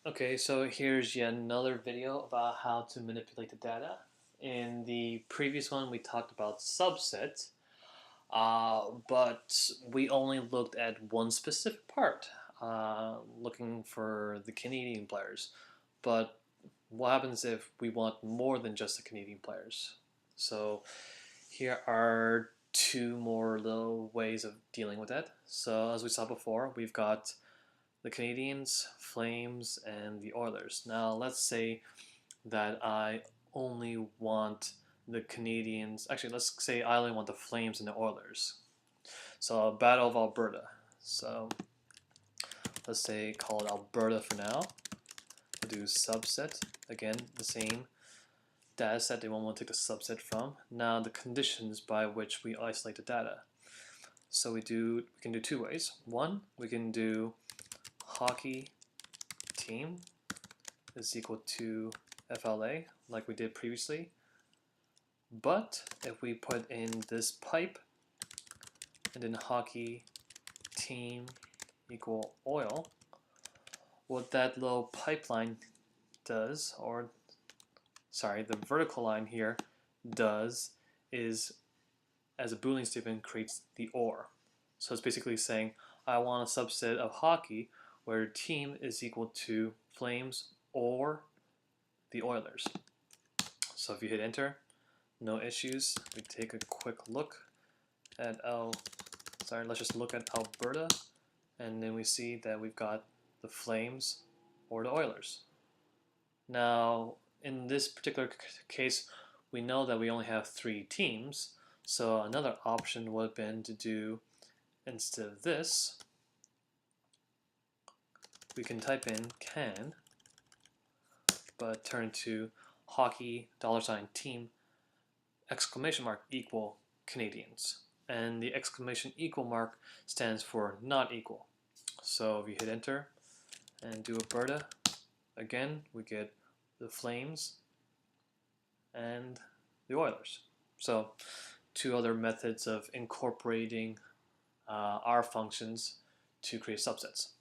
Okay, so here's yet another video about how to manipulate the data. In the previous one, we talked about subsets, but we only looked at one specific part, looking for the Canadian players. But what happens if we want more than just the Canadian players? So here are two more little ways of dealing with that. So as we saw before, we've got the Canadians, Flames, and the Oilers. Now let's say that I only want the Canadians. Actually, let's say I only want the Flames and the Oilers. So Battle of Alberta. So let's say call it Alberta for now. We'll do subset. Again, the same data set they want to take the subset from. Now the conditions by which we isolate the data. So we can do two ways. One, we can do hockey team is equal to FLA like we did previously. But if we put in this pipe and then hockey team equal oil, what that little pipeline does, or sorry, the vertical line here does is, as a Boolean statement, creates the OR. So it's basically saying I want a subset of hockey where team is equal to Flames or the Oilers. So if you hit enter, no issues. We take a quick look at let's just look at Alberta, and then we see that we've got the Flames or the Oilers. Now in this particular case, we know that we only have 3 teams, so another option would have been to do, instead of this, we can type in can, but turn to hockey $team equal Canadians. And the exclamation equal mark stands for not equal. So if you hit enter and do Alberta, again we get the Flames and the Oilers. So two other methods of incorporating our functions to create subsets.